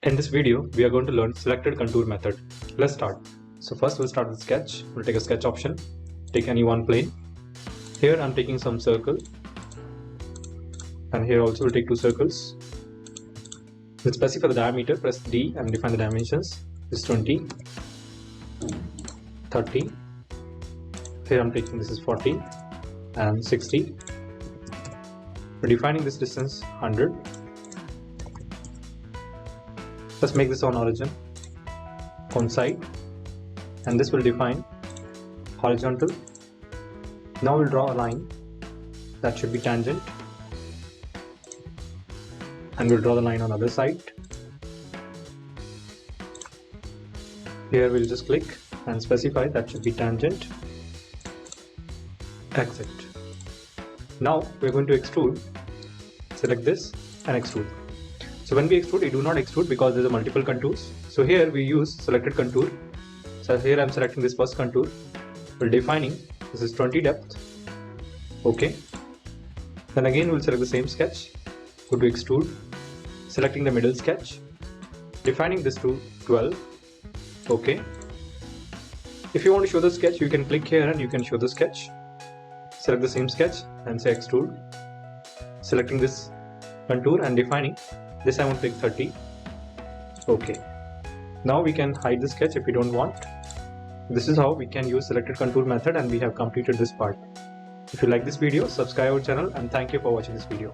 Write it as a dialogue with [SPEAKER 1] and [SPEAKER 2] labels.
[SPEAKER 1] In this video, we are going to learn selected contour method. Let's start. So first we'll start with sketch. We'll take a sketch option. Take any one plane. Here I'm taking some circle. And here also we'll take two circles. We'll specify the diameter, press D and define the dimensions. This is 20, 30. Here I'm taking this is 40 and 60. We're defining this distance 100. Let's make this on origin, on side, and this will define horizontal. Now we'll draw a line that should be tangent, and we'll draw the line on the other side. Here we'll just click and specify that should be tangent, exit. Now we're going to extrude. Select this and extrude. So when we extrude, we do not extrude because there are multiple contours. So here we use selected contour. So here I'm selecting this first contour. We're defining this is 20 depth. Okay. Then again we'll select the same sketch. Go to extrude. Selecting the middle sketch. Defining this to 12. Okay. If you want to show the sketch, you can click here and you can show the sketch. Select the same sketch and say extrude. Selecting this contour and defining. This I want to take 30. Okay. Now we can hide the sketch if we don't want. This is how we can use selected contour method, and we have completed this part. If you like this video, subscribe our channel, and thank you for watching this video.